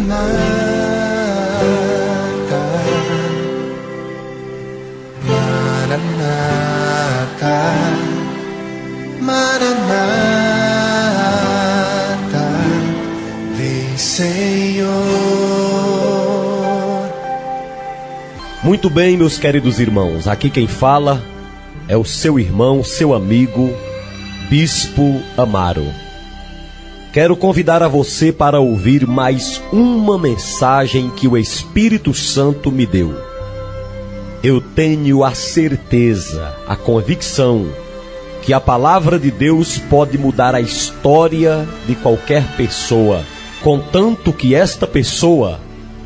Maranatha, Maranatha, Maranatha, vem Senhor. Muito bem, meus queridos irmãos, aqui quem fala é o seu irmão, seu amigo, Bispo Amaro. Quero convidar a você para ouvir mais uma mensagem que o Espírito Santo me deu. Eu tenho a certeza, a convicção, que a palavra de Deus pode mudar a história de qualquer pessoa, contanto que esta pessoa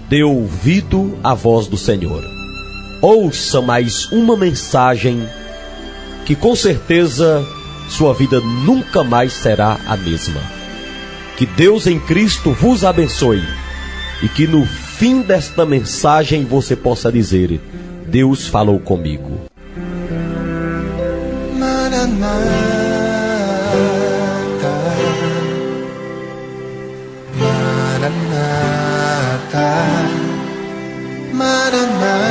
dê ouvido à voz do Senhor. Ouça mais uma mensagem que com certeza sua vida nunca mais será a mesma. Que Deus em Cristo vos abençoe e que no fim desta mensagem você possa dizer: Deus falou comigo. Maranatha, Maranatha, Maranatha,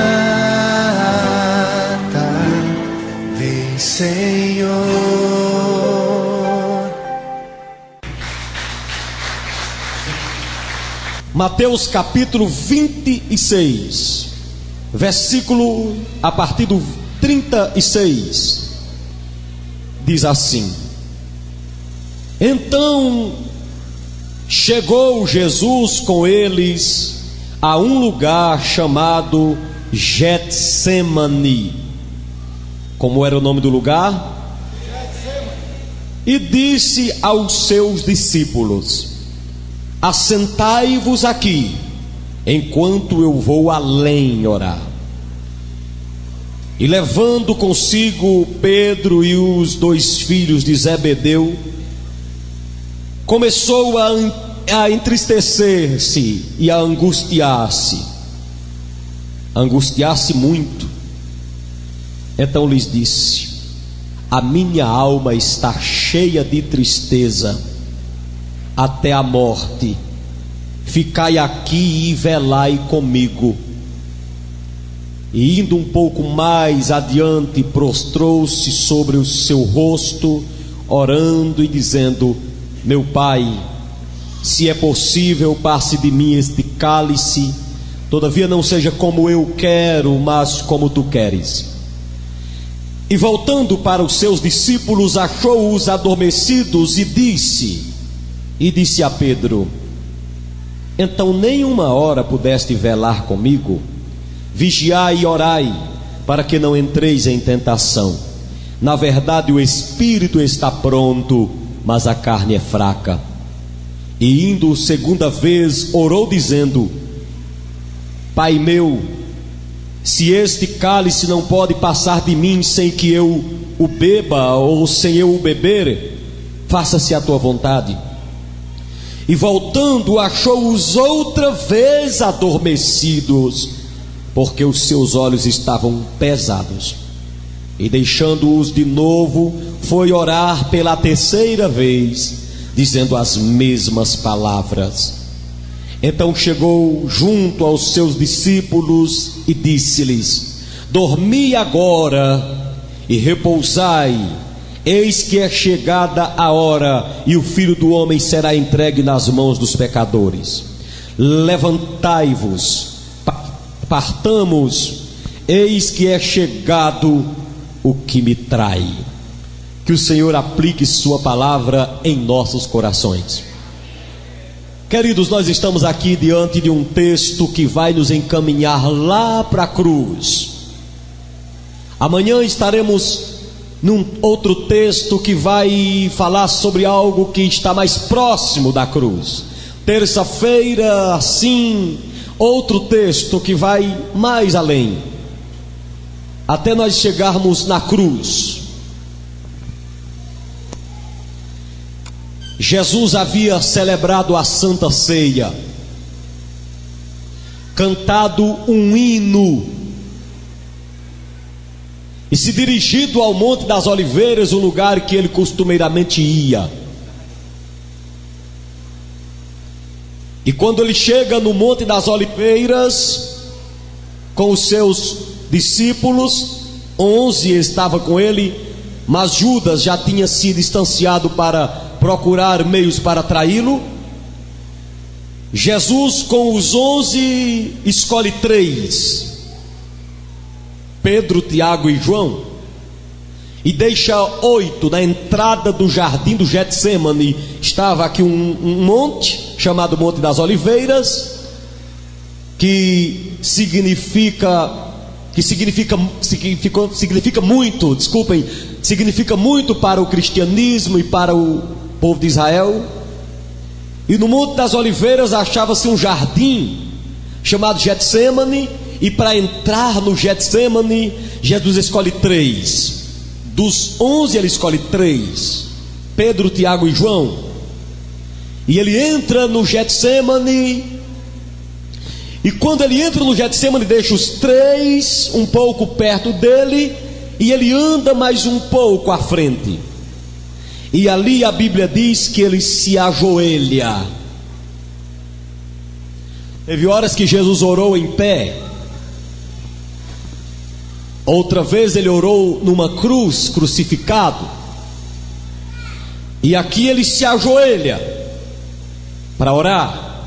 vem Senhor. Mateus capítulo 26, versículo a partir do 36, diz assim: Então chegou Jesus com eles a um lugar chamado Getsemane. Como era o nome do lugar? E disse aos seus discípulos: Assentai-vos aqui, enquanto eu vou além orar. E levando consigo Pedro e os dois filhos de Zebedeu, começou a entristecer-se e a angustiar-se muito. Então lhes disse: A minha alma está cheia de tristeza até a morte. Ficai aqui e velai comigo. E indo um pouco mais adiante, prostrou-se sobre o seu rosto, orando e dizendo: Meu Pai, se é possível, passe de mim este cálice, todavia não seja como eu quero, mas como tu queres. E voltando para os seus discípulos, achou-os adormecidos e disse a Pedro: Então nem uma hora pudeste velar comigo? Vigiai e orai, para que não entreis em tentação. Na verdade o espírito está pronto, mas a carne é fraca. E indo segunda vez, orou dizendo: Pai meu, se este cálice não pode passar de mim sem que eu o beba, ou sem eu o beber, faça-se a tua vontade. E voltando, achou-os outra vez adormecidos, porque os seus olhos estavam pesados. E deixando-os de novo, foi orar pela terceira vez, dizendo as mesmas palavras. Então chegou junto aos seus discípulos e disse-lhes: Dormi agora e repousai. Eis que é chegada a hora, e o Filho do Homem será entregue nas mãos dos pecadores. Levantai-vos, partamos, eis que é chegado o que me trai. Que o Senhor aplique sua palavra em nossos corações. Queridos, nós estamos aqui diante de um texto que vai nos encaminhar lá para a cruz. Amanhã estaremos num outro texto que vai falar sobre algo que está mais próximo da cruz. Terça-feira, assim, outro texto que vai mais além, até nós chegarmos na cruz. Jesus havia celebrado a Santa Ceia, cantado um hino e se dirigido ao Monte das Oliveiras, o lugar que ele costumeiramente ia. E quando ele chega no Monte das Oliveiras com os seus discípulos, 11 estavam com ele, mas Judas já tinha se distanciado para procurar meios para traí-lo. Jesus com os 11 escolhe 3, Pedro, Tiago e João, e deixa 8 na entrada do jardim do Getsemane. Estava aqui um monte chamado Monte das Oliveiras, que significa muito para o cristianismo e para o povo de Israel. E no Monte das Oliveiras achava-se um jardim chamado Getsemane, e para entrar no Getsemane, Jesus escolhe 3. Dos 11 ele escolhe 3, Pedro, Tiago e João. E ele entra no Getsemane, e quando ele entra no Getsemane, deixa os 3 um pouco perto dele, e ele anda mais um pouco à frente. E ali a Bíblia diz que ele se ajoelha. Teve horas que Jesus orou em pé. Outra vez ele orou numa cruz, crucificado. E aqui ele se ajoelha para orar.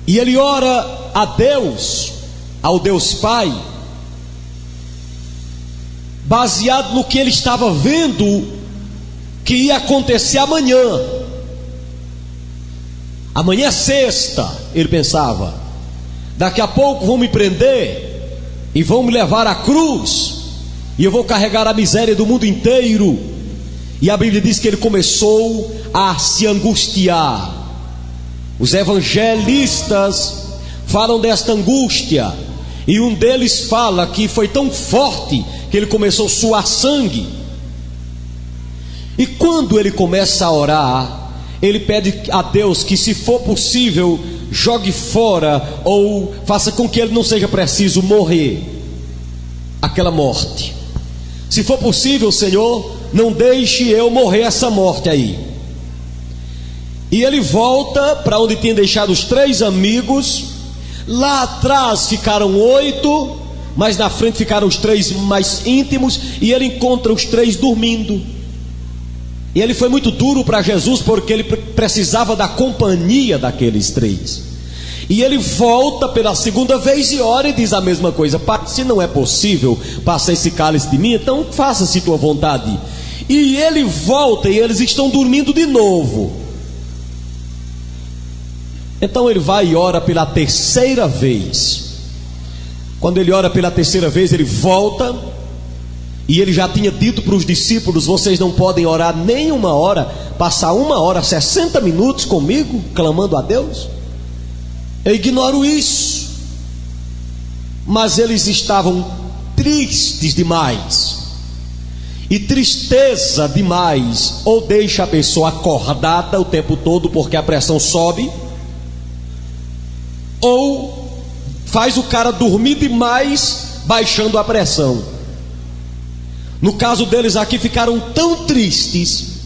E ele ora a Deus, ao Deus Pai, baseado no que ele estava vendo que ia acontecer amanhã. Amanhã é sexta, ele pensava. Daqui a pouco vão me prender e vão me levar à cruz, e eu vou carregar a miséria do mundo inteiro. E a Bíblia diz que ele começou a se angustiar. Os evangelistas falam desta angústia, e um deles fala que foi tão forte que ele começou a suar sangue. E quando ele começa a orar, ele pede a Deus que, se for possível, jogue fora, ou faça com que ele não seja preciso morrer aquela morte. Se for possível, Senhor, não deixe eu morrer essa morte aí. E ele volta para onde tinha deixado os 3 amigos. Lá atrás ficaram 8, mas na frente ficaram os 3 mais íntimos, e ele encontra os 3 dormindo. E ele foi muito duro para Jesus, porque ele precisava da companhia daqueles 3. E ele volta pela segunda vez e ora e diz a mesma coisa: Pai, se não é possível passar esse cálice de mim, então faça-se tua vontade. E ele volta e eles estão dormindo de novo. Então ele vai e ora pela terceira vez. Quando ele ora pela terceira vez, ele volta, e ele já tinha dito para os discípulos: vocês não podem orar nem 1 hora, passar 1 hora, 60 minutos comigo, clamando a Deus. Eu ignoro isso. Mas eles estavam tristes demais. E tristeza demais ou deixa a pessoa acordada o tempo todo porque a pressão sobe, ou faz o cara dormir demais baixando a pressão. No caso deles aqui, ficaram tão tristes,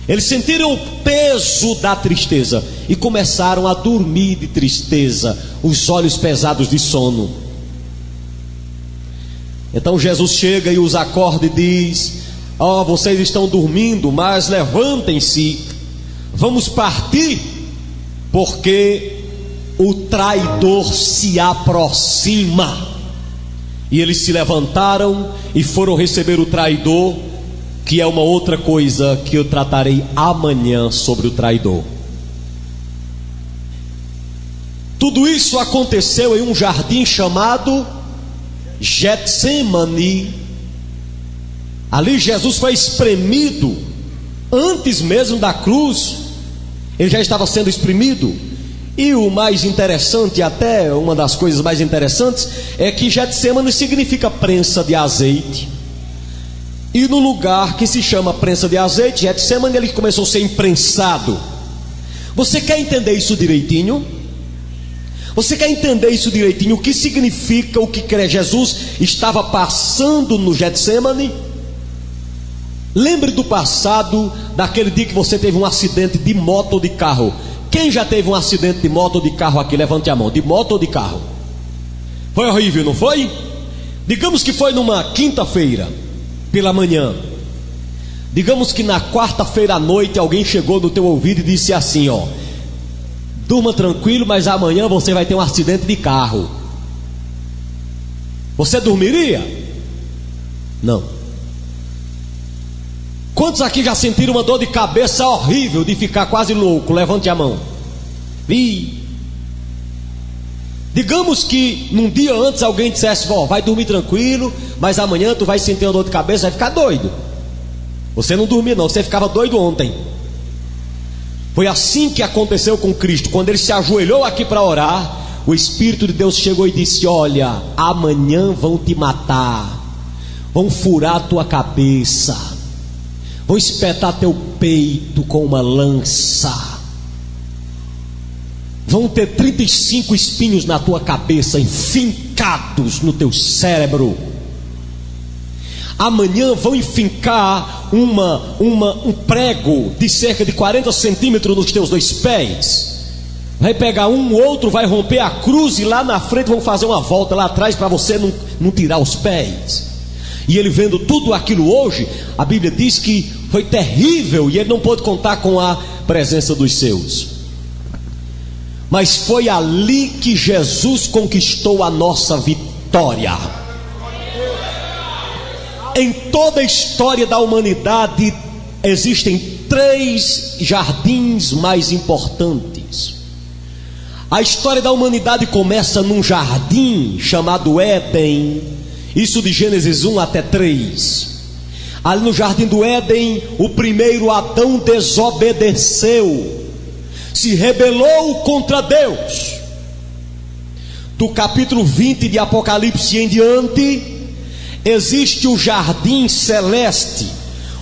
eles sentiram o peso da tristeza e começaram a dormir de tristeza, os olhos pesados de sono. Então Jesus chega e os acorda e diz: vocês estão dormindo, mas levantem-se, vamos partir, porque o traidor se aproxima. E eles se levantaram e foram receber o traidor, que é uma outra coisa que eu tratarei amanhã sobre o traidor. Tudo isso aconteceu em um jardim chamado Getsemane. Ali Jesus foi espremido, antes mesmo da cruz, ele já estava sendo espremido. E o mais interessante, até uma das coisas mais interessantes, é que Getsemane significa prensa de azeite. E no lugar que se chama prensa de azeite, Getsemane, ele começou a ser imprensado. Você quer entender isso direitinho? Você quer entender isso direitinho? O que significa, o que Jesus estava passando no Getsemane? Lembre do passado, daquele dia que você teve um acidente de moto ou de carro. Quem já teve um acidente de moto ou de carro aqui? Levante a mão. De moto ou de carro? Foi horrível, não foi? Digamos que foi numa quinta-feira, pela manhã. Digamos que na quarta-feira à noite alguém chegou no teu ouvido e disse assim, ó: durma tranquilo, mas amanhã você vai ter um acidente de carro. Você dormiria? Não. Quantos aqui já sentiram uma dor de cabeça horrível, de ficar quase louco? Levante a mão. Digamos que num dia antes alguém dissesse, ó, vai dormir tranquilo, mas amanhã tu vai sentir uma dor de cabeça, vai ficar doido. Você não dormia não, você ficava doido ontem. Foi assim que aconteceu com Cristo. Quando ele se ajoelhou aqui para orar, o Espírito de Deus chegou e disse: olha, amanhã vão te matar, vão furar a tua cabeça, vão espetar teu peito com uma lança, vão ter 35 espinhos na tua cabeça, enfincados no teu cérebro. Amanhã vão enfincar um prego de cerca de 40 centímetros nos teus dois pés. Vai pegar um, outro vai romper a cruz e lá na frente vão fazer uma volta lá atrás para você não tirar os pés. E ele vendo tudo aquilo hoje, a Bíblia diz que foi terrível e ele não pôde contar com a presença dos seus. Mas foi ali que Jesus conquistou a nossa vitória. Em toda a história da humanidade existem 3 jardins mais importantes. A história da humanidade começa num jardim chamado Éden, isso de Gênesis 1 até 3. Ali no jardim do Éden, o primeiro Adão desobedeceu, se rebelou contra Deus. Do capítulo 20 de Apocalipse em diante, existe o jardim celeste,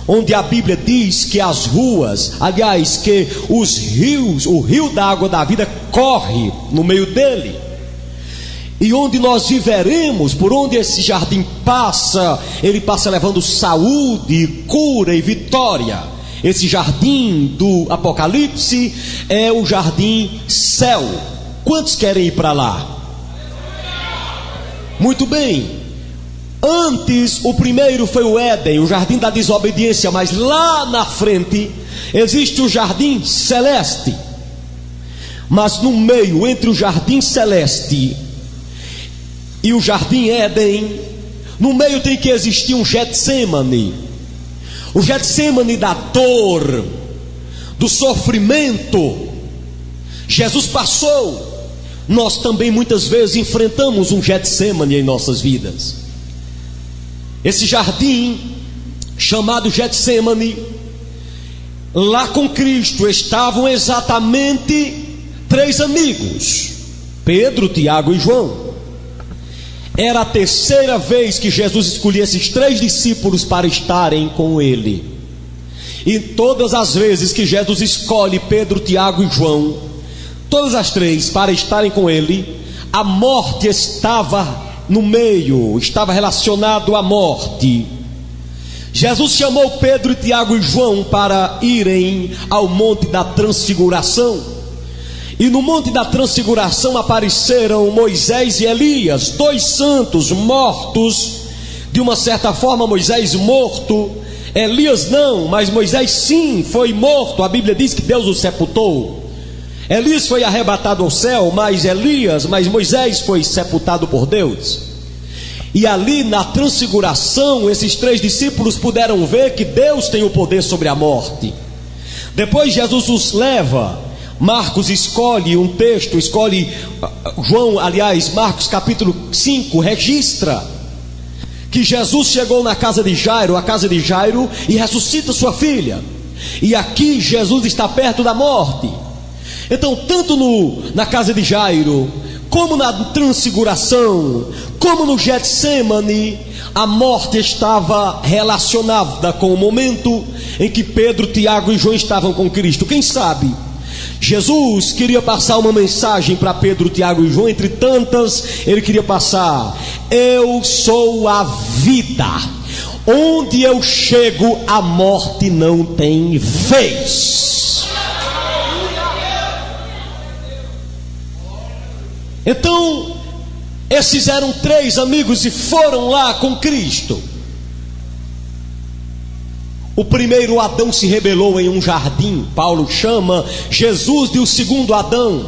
onde a Bíblia diz que as ruas, aliás, que os rios, o rio da água da vida corre no meio dele, e onde nós viveremos, por onde esse jardim passa, ele passa levando saúde, cura e vitória. Esse jardim do Apocalipse é o jardim céu. Quantos querem ir para lá? Muito bem. Antes, o primeiro foi o Éden, o jardim da desobediência, mas lá na frente existe o jardim celeste. Mas no meio, entre o jardim celeste e o jardim Éden, no meio tem que existir um Getsêmani. O Getsêmani da dor, do sofrimento. Jesus passou. Nós também muitas vezes enfrentamos um Getsêmani em nossas vidas. Esse jardim, chamado Getsêmani, lá com Cristo estavam exatamente 3 amigos: Pedro, Tiago e João. Era a terceira vez que Jesus escolhia esses 3 discípulos para estarem com ele. E todas as vezes que Jesus escolhe Pedro, Tiago e João, todas as 3 para estarem com ele, a morte estava no meio, estava relacionado à morte. Jesus chamou Pedro, Tiago e João para irem ao Monte da Transfiguração. E no Monte da Transfiguração apareceram Moisés e Elias, 2 santos mortos. De uma certa forma, Moisés morto, Elias não, mas Moisés sim foi morto. A Bíblia diz que Deus o sepultou. Elias foi arrebatado ao céu, mas Moisés foi sepultado por Deus. E ali na transfiguração, esses 3 discípulos puderam ver que Deus tem o poder sobre a morte. Depois Jesus os leva. Marcos escolhe um texto, Marcos capítulo 5 registra que Jesus chegou na casa de Jairo, e ressuscita sua filha. E aqui Jesus está perto da morte. Então, tanto na casa de Jairo, como na transfiguração, como no Getsêmani, a morte estava relacionada com o momento em que Pedro, Tiago e João estavam com Cristo. Quem sabe Jesus queria passar uma mensagem para Pedro, Tiago e João, entre tantas, ele queria passar: eu sou a vida. onde eu chego, a morte não tem vez. Então, esses eram 3 amigos e foram lá com Cristo. O primeiro Adão se rebelou em um jardim. Paulo chama Jesus de o segundo Adão,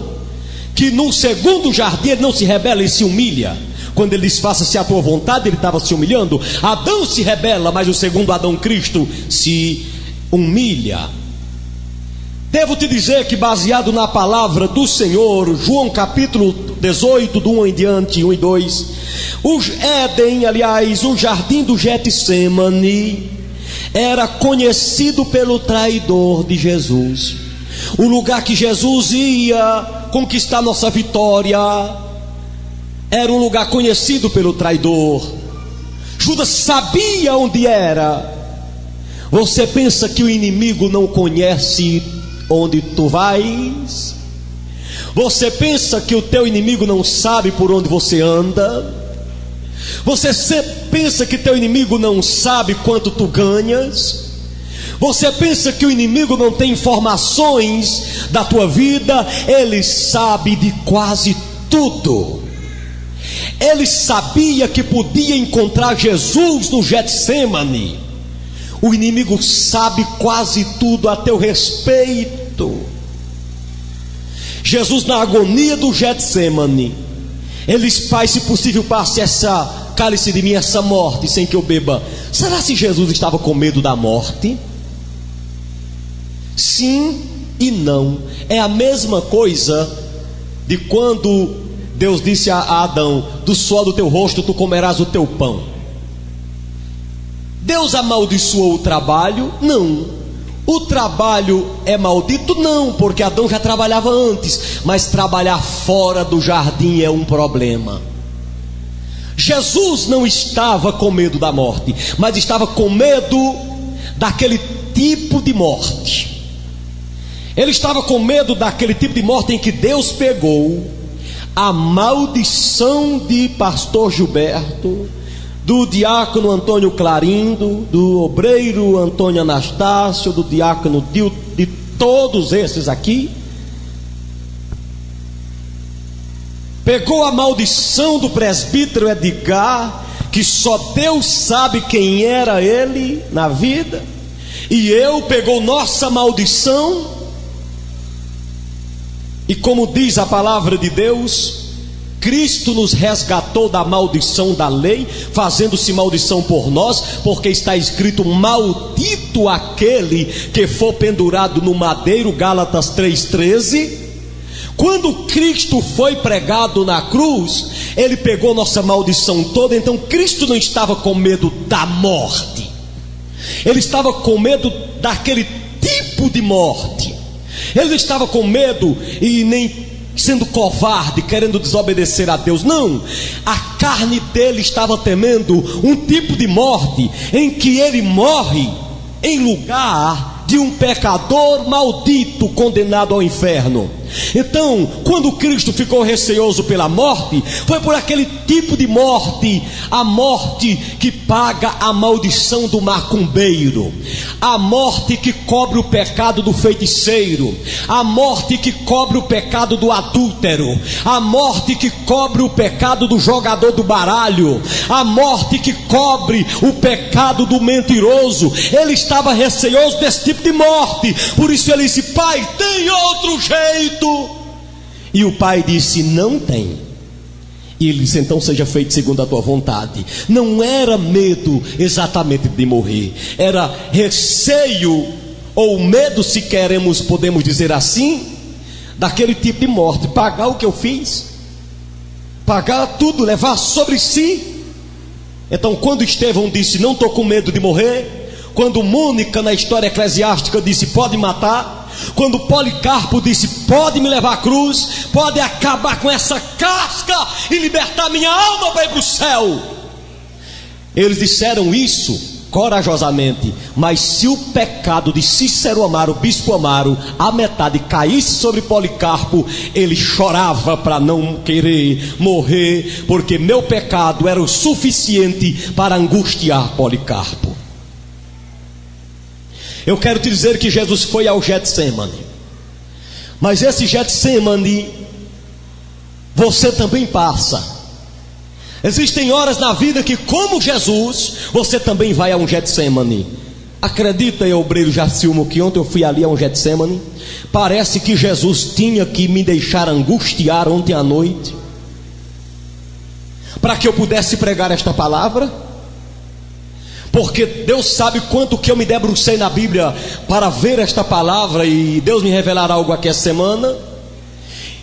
que num segundo jardim ele não se rebela, ele se humilha. Quando ele diz faça-se a tua vontade, ele estava se humilhando. Adão se rebela, mas o segundo Adão, Cristo, se humilha. Devo te dizer que, baseado na palavra do Senhor, João capítulo 18, do 1 em diante, 1 e 2, o Éden, aliás, o jardim do Getsemane, era conhecido pelo traidor de Jesus. O lugar que Jesus ia conquistar nossa vitória era um lugar conhecido pelo traidor. Judas sabia onde era. Você pensa que o inimigo não conhece onde tu vais? Você pensa que o teu inimigo não sabe por onde você anda? Você pensa que teu inimigo não sabe quanto tu ganhas? Você pensa que o inimigo não tem informações da tua vida? Ele sabe de quase tudo. Ele sabia que podia encontrar Jesus no Getsemane. O inimigo sabe quase tudo a teu respeito. Jesus, na agonia do Getsemane, ele diz: Pai, se possível, passe essa cálice de mim, essa morte, sem que eu beba. Será que Jesus estava com medo da morte? Sim e não. É a mesma coisa de quando Deus disse a Adão: do suor do teu rosto tu comerás o teu pão. Deus amaldiçoou o trabalho? Não. O trabalho é maldito? Não, porque Adão já trabalhava antes. Mas trabalhar fora do jardim é um problema. Jesus não estava com medo da morte, mas estava com medo daquele tipo de morte. Ele estava com medo daquele tipo de morte em que Deus pegou a maldição de pastor Gilberto, do diácono Antônio Clarindo, do obreiro Antônio Anastácio, do diácono de todos esses aqui. Pegou a maldição do presbítero Edgar, que só Deus sabe quem era ele na vida, e pegou nossa maldição. E como diz a palavra de Deus, Cristo nos resgatou da maldição da lei, fazendo-se maldição por nós, porque está escrito: maldito aquele que for pendurado no madeiro, Gálatas 3,13. Quando Cristo foi pregado na cruz, ele pegou nossa maldição toda. Então Cristo não estava com medo da morte, ele estava com medo daquele tipo de morte. Ele não estava com medo e nem sendo covarde, querendo desobedecer a Deus. Não, a carne dele estava temendo um tipo de morte em que ele morre em lugar de um pecador maldito condenado ao inferno. Então, quando Cristo ficou receoso pela morte, foi por aquele tipo de morte, a morte que paga a maldição do macumbeiro, a morte que cobre o pecado do feiticeiro, a morte que cobre o pecado do adúltero, a morte que cobre o pecado do jogador do baralho, a morte que cobre o pecado do mentiroso. Ele estava receoso desse tipo de morte, por isso ele disse: Pai, tem outro jeito? E o pai disse: não tem. E ele disse: então seja feito segundo a tua vontade. Não era medo exatamente de morrer, era receio ou medo, se queremos, podemos dizer assim, daquele tipo de morte. Pagar o que eu fiz, pagar tudo, levar sobre si. Então, quando Estevão disse: não estou com medo de morrer, quando Mônica na história eclesiástica disse: pode matar, quando Policarpo disse: pode me levar à cruz, pode acabar com essa casca e libertar minha alma para ir para o céu, eles disseram isso corajosamente. Mas se o pecado de Cícero Amaro, bispo Amaro, a metade caísse sobre Policarpo, ele chorava para não querer morrer, porque meu pecado era o suficiente para angustiar Policarpo. Eu quero te dizer que Jesus foi ao Getsemane, mas esse Getsemane você também passa. Existem horas na vida que, como Jesus, você também vai a um Getsemane. Acredita, obreiro Jacilmo, que ontem eu fui ali a um Getsemane? Parece que Jesus tinha que me deixar angustiar ontem à noite, para que eu pudesse pregar esta palavra. Porque Deus sabe quanto que eu me debrucei na Bíblia para ver esta palavra, e Deus me revelará algo aqui essa semana.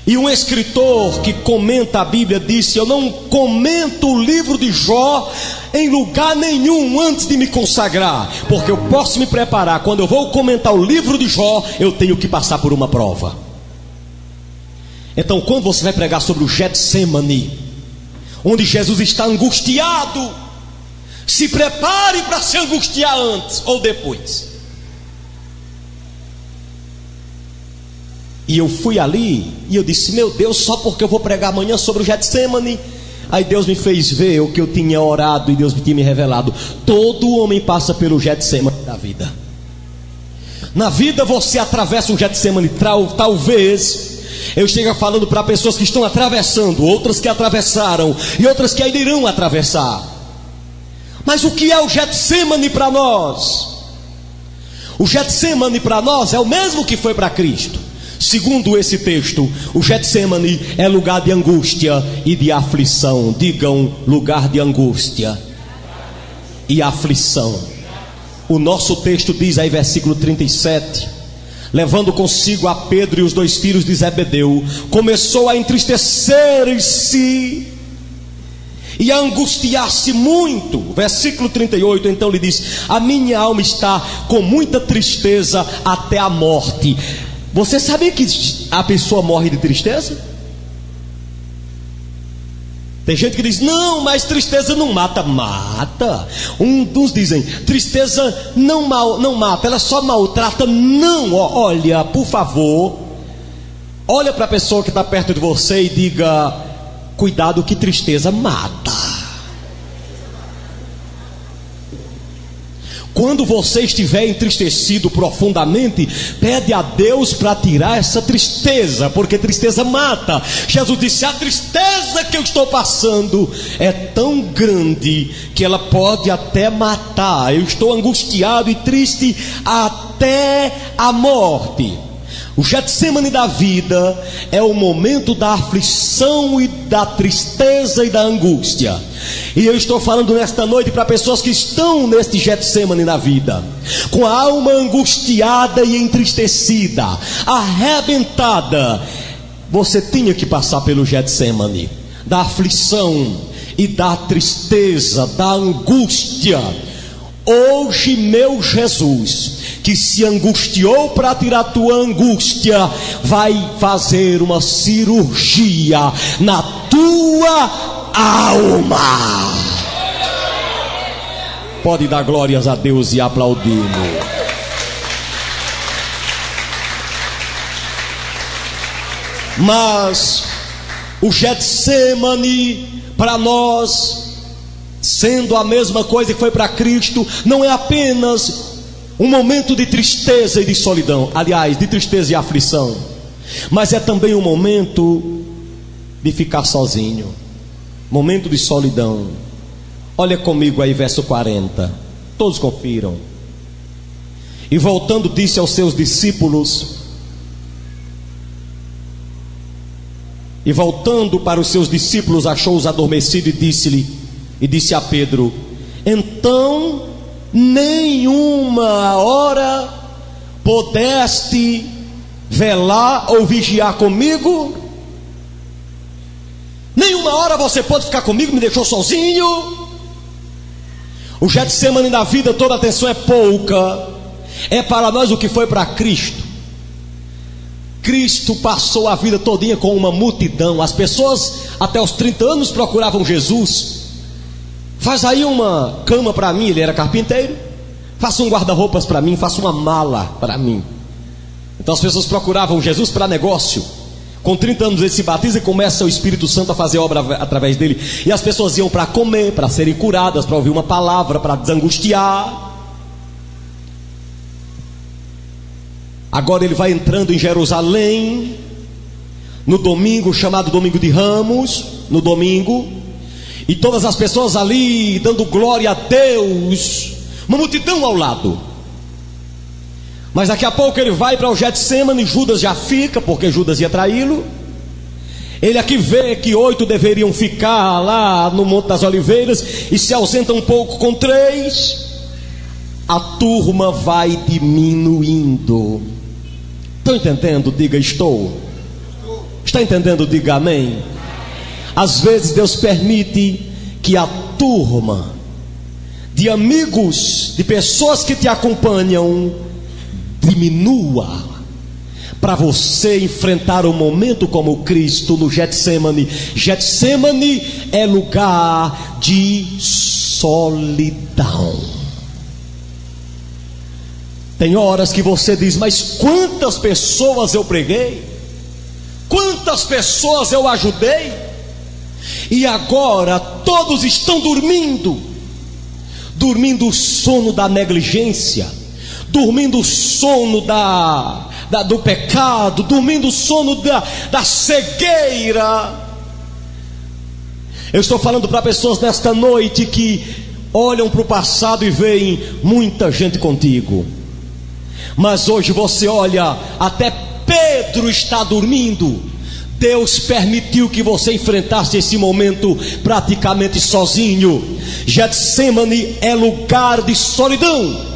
E um escritor que comenta a Bíblia disse: eu não comento o livro de Jó em lugar nenhum antes de me consagrar, porque eu posso me preparar. Quando eu vou comentar o livro de Jó, eu tenho que passar por uma prova. Então, quando você vai pregar sobre o Getsemane, onde Jesus está angustiado, se prepare para se angustiar antes ou depois. E eu fui ali e eu disse: meu Deus, só porque eu vou pregar amanhã sobre o Getsemane. Aí Deus me fez ver o que eu tinha orado e Deus me tinha me revelado. Todo homem passa pelo Getsemane da vida. Na vida você atravessa um Getsemane. Talvez eu esteja falando para pessoas que estão atravessando, outras que atravessaram e outras que ainda irão atravessar. Mas o que é o Getsemane para nós? O Getsemane para nós é o mesmo que foi para Cristo. Segundo esse texto, o Getsemane é lugar de angústia e de aflição. Digam: lugar de angústia e aflição. O nosso texto diz aí, versículo 37: levando consigo a Pedro e os 2 filhos de Zebedeu, começou a entristecer-se e a angustiar-se muito. Versículo 38, então lhe diz: a minha alma está com muita tristeza até a morte. Você sabia que a pessoa morre de tristeza? Tem gente que diz: não, mas tristeza não mata. Mata. Uns dizem: tristeza não mata, ela só maltrata. Não, olha, por favor, olha para a pessoa que está perto de você e diga: cuidado que tristeza mata. Quando você estiver entristecido profundamente, pede a Deus para tirar essa tristeza, porque tristeza mata. Jesus disse: a tristeza que eu estou passando é tão grande que ela pode até matar. Eu estou angustiado e triste até a morte. O Getsemane da vida é o momento da aflição e da tristeza e da angústia. E eu estou falando nesta noite para pessoas que estão neste Getsemane na vida, com a alma angustiada e entristecida, arrebentada. Você tinha que passar pelo Getsemane da aflição e da tristeza, da angústia. Hoje, meu Jesus, que se angustiou para tirar tua angústia, vai fazer uma cirurgia na tua alma. Pode dar glórias a Deus e aplaudir-lo. Mas o Getsemane para nós, sendo a mesma coisa que foi para Cristo, não é apenas um momento de tristeza e de solidão, aliás, de tristeza e aflição, mas é também um momento de ficar sozinho, momento de solidão. Olha comigo aí, verso 40, todos confiram. E voltando, disse aos seus discípulos, e voltando para os seus discípulos, achou-os adormecidos e disse a Pedro: então nenhuma hora pudeste velar ou vigiar comigo? Nenhuma hora você pode ficar comigo, me deixou sozinho? O Getsemane da vida, toda atenção é pouca, é para nós o que foi para Cristo. Cristo passou a vida todinha com uma multidão. As pessoas até os 30 anos procuravam Jesus. faz aí uma cama para mim, ele era carpinteiro, faça um guarda-roupas para mim, faça uma mala para mim. Então as pessoas procuravam Jesus para negócio. Com 30 anos ele se batiza e começa o Espírito Santo a fazer obra através dele. E as pessoas iam para comer, para serem curadas, para ouvir uma palavra, para desangustiar. Agora ele vai entrando em Jerusalém, no domingo chamado Domingo de Ramos, no domingo, e todas as pessoas ali dando glória a Deus, uma multidão ao lado. Mas daqui a pouco ele vai para o Getsêmani, Judas já fica, porque Judas ia traí-lo. Ele aqui vê que 8 deveriam ficar lá no Monte das Oliveiras e se ausenta um pouco com 3. A turma vai diminuindo. Estão entendendo? Diga estou. Está entendendo? Diga amém. Às vezes Deus permite que a turma de amigos, de pessoas que te acompanham, diminua, para você enfrentar um momento como Cristo no Getsêmani. Getsêmani é lugar de solidão. Tem horas que você diz: mas quantas pessoas eu preguei, quantas pessoas eu ajudei, e agora todos estão dormindo o sono da negligência, dormindo o sono do pecado, dormindo o sono da cegueira. Eu estou falando para pessoas nesta noite que olham para o passado e veem muita gente contigo, mas hoje você olha, até Pedro está dormindo. Deus permitiu que você enfrentasse esse momento praticamente sozinho. Getsêmani é lugar de solidão.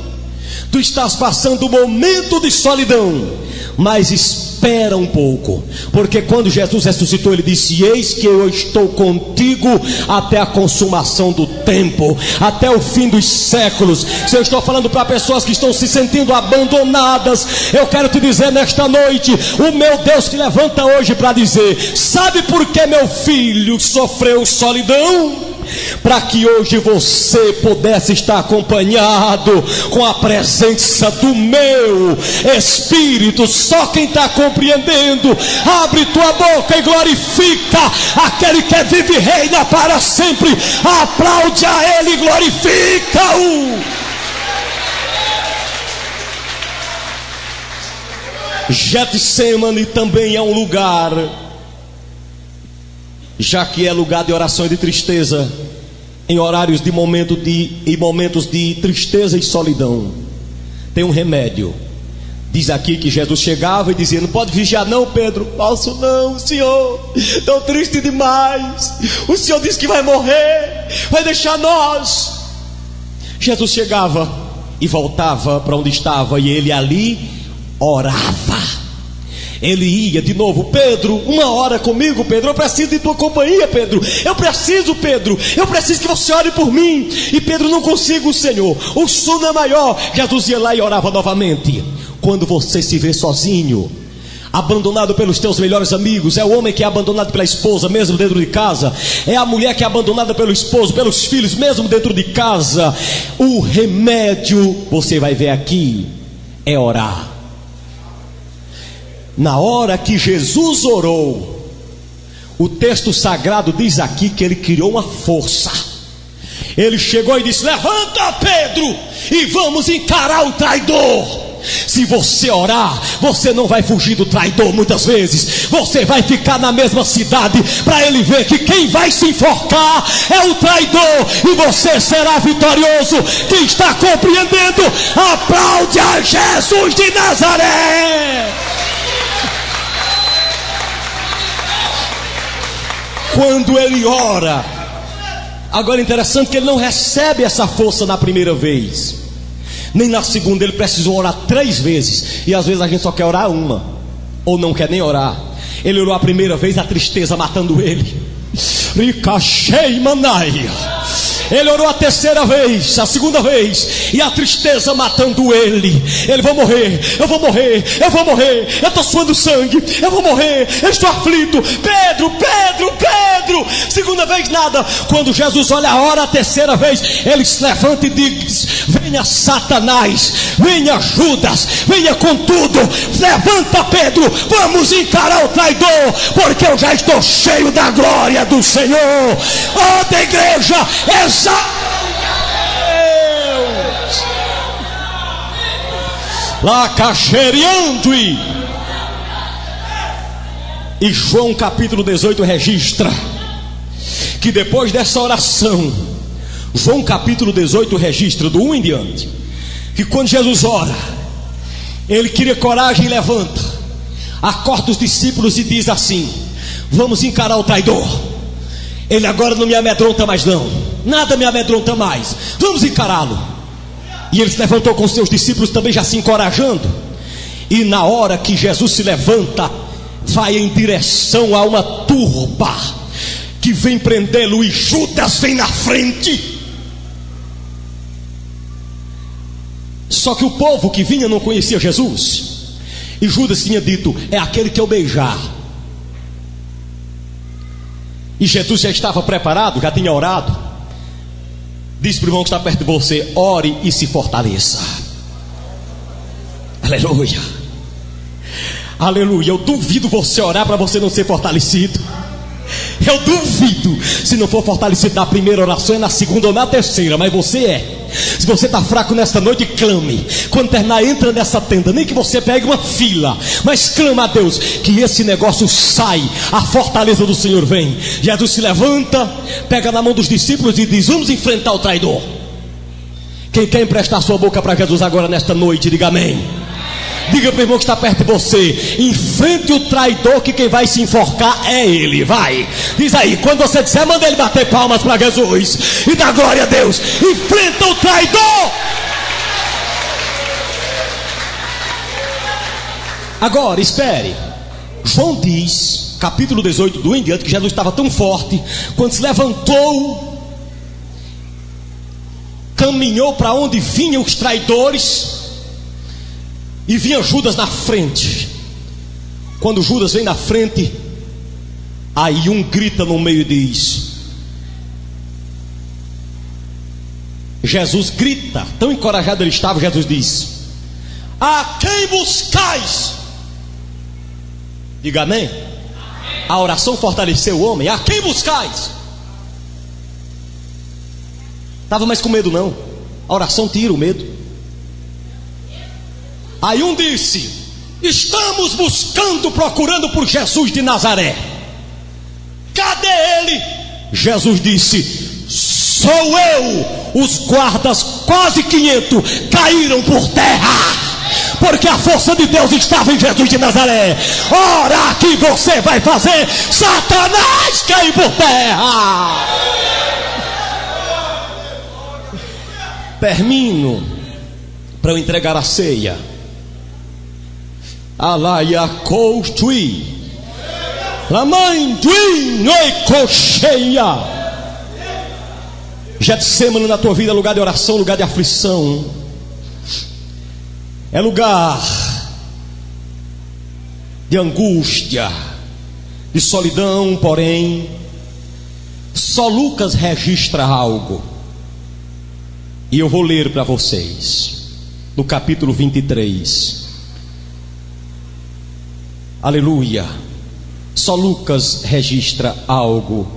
Tu estás passando um momento de solidão, mas espera um pouco, porque quando Jesus ressuscitou, ele disse: eis que eu estou contigo até a consumação do tempo, até o fim dos séculos. Se eu estou falando para pessoas que estão se sentindo abandonadas, eu quero te dizer nesta noite: o meu Deus te levanta hoje para dizer: sabe por que meu filho sofreu solidão? Para que hoje você pudesse estar acompanhado com a presença do meu Espírito. Só quem está compreendendo, abre tua boca e glorifica aquele que vive e reina para sempre. Aplaude a Ele e glorifica-o. Getsêmani também é um lugar, já que é lugar de oração e de tristeza, em horários de momentos de tristeza e solidão, tem um remédio. Diz aqui que Jesus chegava e dizia: não pode vigiar não, Pedro. Posso não, Senhor, estou triste demais. O Senhor disse que vai morrer, vai deixar nós. Jesus chegava e voltava para onde estava, e ele ali orava. Ele ia de novo: Pedro, uma hora comigo, Pedro, eu preciso de tua companhia, Pedro, eu preciso, Pedro, eu preciso que você ore por mim. E Pedro: não consigo, Senhor, o sono é maior. Jesus ia lá e orava novamente. Quando você se vê sozinho, abandonado pelos teus melhores amigos, é o homem que é abandonado pela esposa, mesmo dentro de casa, é a mulher que é abandonada pelo esposo, pelos filhos, mesmo dentro de casa, o remédio, você vai ver aqui, é orar. Na hora que Jesus orou, o texto sagrado diz aqui que ele criou uma força. Ele chegou e disse: levanta, Pedro, e vamos encarar o traidor. Se você orar, você não vai fugir do traidor. Muitas vezes você vai ficar na mesma cidade, para ele ver que quem vai se enforcar é o traidor, e você será vitorioso. Quem está compreendendo, aplaude a Jesus de Nazaré. Quando ele ora, agora é interessante que ele não recebe essa força na primeira vez, nem na segunda. Ele precisou orar 3 vezes, e às vezes a gente só quer orar uma, ou não quer nem orar. Ele orou a primeira vez, a tristeza matando ele. Ricachei manaia. Ele orou a terceira vez, a segunda vez, e a tristeza matando ele. Ele: vou morrer, eu vou morrer, eu vou morrer, eu estou suando sangue, eu vou morrer, eu estou aflito. Pedro, Pedro, Pedro. Segunda vez nada. Quando Jesus olha a hora, a terceira vez, ele se levanta e diz: venha Satanás, venha Judas, venha com tudo. Levanta, Pedro, vamos encarar o traidor, porque eu já estou cheio da glória do Senhor. Ó da igreja, exalta Deus. Lá cachereando. E João capítulo 18 registra que depois dessa oração, João capítulo 18 registra do 1 em diante, que quando Jesus ora, ele cria coragem e levanta, acorda os discípulos e diz assim: vamos encarar o traidor. Ele agora não me amedronta mais não, nada me amedronta mais, vamos encará-lo. E ele se levantou com seus discípulos também, já se encorajando. E na hora que Jesus se levanta, vai em direção a uma turba que vem prendê-lo, e Judas vem na frente. Só que o povo que vinha não conhecia Jesus, e Judas tinha dito: é aquele que eu beijar. E Jesus já estava preparado, já tinha orado. Diz para o irmão que está perto de você: ore e se fortaleça. Aleluia, aleluia. Eu duvido você orar para você não ser fortalecido. Eu duvido. Se não for fortalecido na primeira oração, é na segunda ou na terceira, mas você é. Se você está fraco nesta noite, clame. Quando terminar, entra nessa tenda, nem que você pegue uma fila, mas clama a Deus que esse negócio sai, a fortaleza do Senhor vem. Jesus se levanta, pega na mão dos discípulos e diz: vamos enfrentar o traidor. Quem quer emprestar sua boca para Jesus agora nesta noite, diga amém. Diga para o irmão que está perto de você: enfrente o traidor, que quem vai se enforcar é ele. Vai, diz aí, quando você disser, manda ele bater palmas para Jesus e dá glória a Deus. Enfrenta o traidor. Agora espere. João diz, capítulo 18 do em diante, que Jesus estava tão forte, quando se levantou, caminhou para onde vinham os traidores, e vinha Judas na frente. Quando Judas vem na frente, aí um grita no meio e diz: Jesus grita, tão encorajado ele estava, Jesus diz: a quem buscais? Diga amém. A oração fortaleceu o homem. A quem buscais? Estava mais com medo não. A oração tira o medo. Aí um disse: estamos buscando, procurando por Jesus de Nazaré. Cadê ele? Jesus disse: sou eu. Os guardas, quase 500, caíram por terra, porque a força de Deus estava em Jesus de Nazaré. Ora, que você vai fazer Satanás cair por terra. Termino para eu entregar a ceia. Alaia coustui, la mãe duin oi cocheia. Getsemane na tua vida é lugar de oração, lugar de aflição, é lugar de angústia, de solidão. Porém, só Lucas registra algo, e eu vou ler para vocês no capítulo 23. Aleluia. Só Lucas registra algo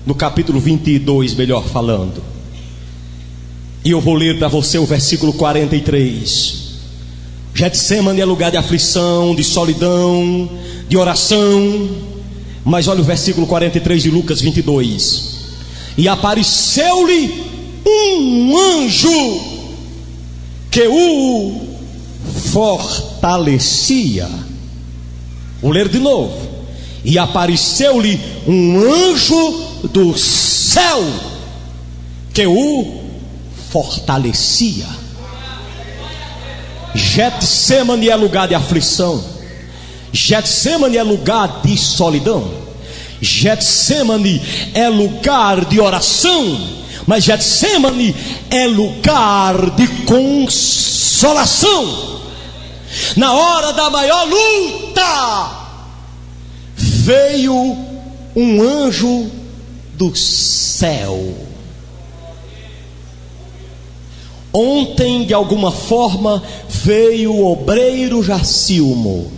no capítulo 22, melhor falando. E eu vou ler para você o versículo 43. Getsemane é lugar de aflição, de solidão, de oração. Mas olha o versículo 43 de Lucas 22. E apareceu-lhe um anjo que o fortalecia. Vou ler de novo. E apareceu-lhe um anjo do céu que o fortalecia. Getsemane é lugar de aflição. Getsemane é lugar de solidão. Getsemane é lugar de oração. Mas Getsemane é lugar de consolação. Na hora da maior luta, veio um anjo do céu. Ontem, de alguma forma, veio o obreiro Jacilmo.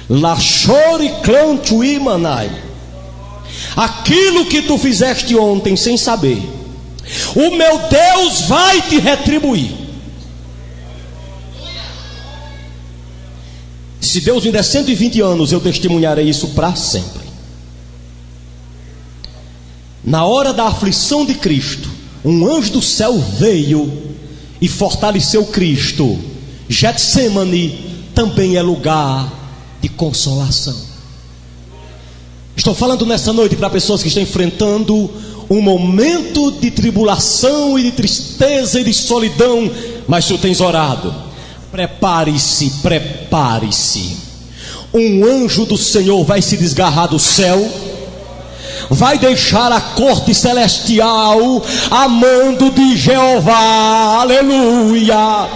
Lachore clanto imanai. Aquilo que tu fizeste ontem sem saber, o meu Deus vai te retribuir. Se Deus me der 120 anos, eu testemunharei isso para sempre. Na hora da aflição de Cristo, um anjo do céu veio e fortaleceu Cristo. Getsemane também é lugar de consolação. Estou falando nessa noite para pessoas que estão enfrentando um momento de tribulação e de tristeza e de solidão, mas tu tens orado. Prepare-se, prepare-se. Um anjo do Senhor vai se desgarrar do céu, vai deixar a corte celestial a mando de Jeová, aleluia.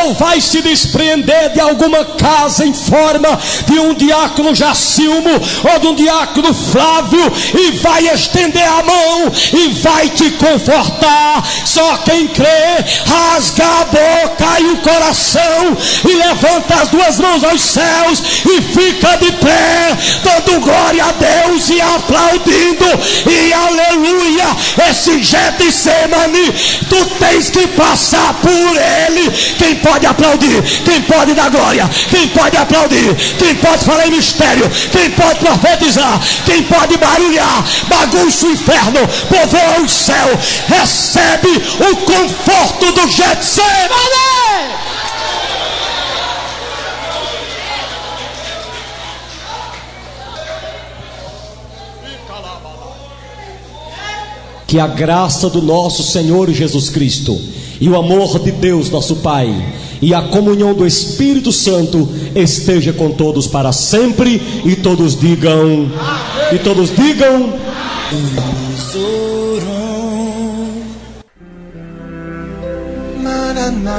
Ou vai se despreender de alguma casa em forma de um diácono Jacilmo ou de um diácono Flávio, e vai estender a mão e vai te confortar. Só quem crê, rasga a boca e o coração e levanta as duas mãos aos céus e fica de pé, dando glória a Deus e aplaudindo. E aleluia, esse Getsemane, tu tens que passar por ele. Quem pode aplaudir? Quem pode dar glória? Quem pode aplaudir? Quem pode falar em mistério? Quem pode profetizar? Quem pode barulhar? Bagunça o inferno, povoa o céu. Recebe o conforto do Getsemane. Que a graça do nosso Senhor Jesus Cristo e o amor de Deus nosso Pai e a comunhão do Espírito Santo esteja com todos para sempre. E todos digam, amém. E todos digam, Maranata,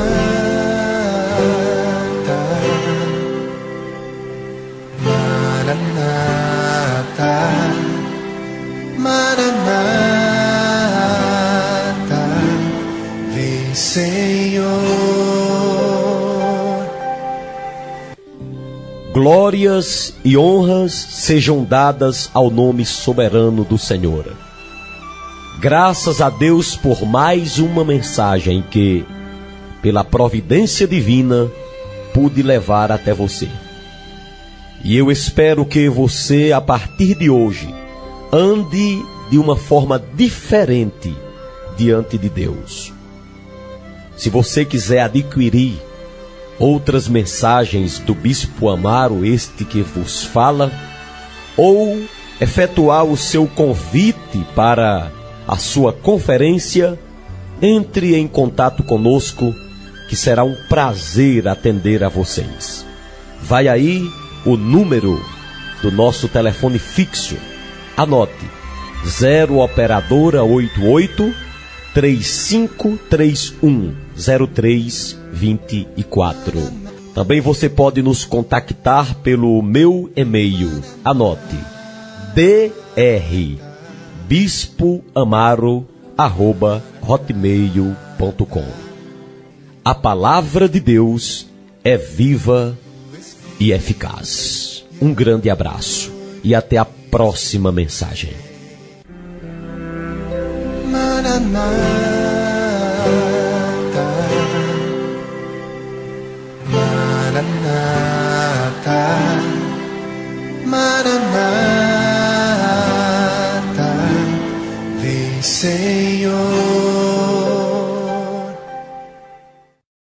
Maranata, Maranata. Senhor. Glórias e honras sejam dadas ao nome soberano do Senhor. Graças a Deus por mais uma mensagem que, pela providência divina, pude levar até você. E eu espero que você, a partir de hoje, ande de uma forma diferente diante de Deus. Se você quiser adquirir outras mensagens do Bispo Amaro, este que vos fala, ou efetuar o seu convite para a sua conferência, entre em contato conosco, que será um prazer atender a vocês. Vai aí o número do nosso telefone fixo. Anote: 0 operadora 88 3531 0324. Também você pode nos contactar pelo meu e-mail. Anote: drbispoamaro@hotmail.com. A palavra de Deus é viva e eficaz. Um grande abraço e até a próxima mensagem. Maranata, Maranata.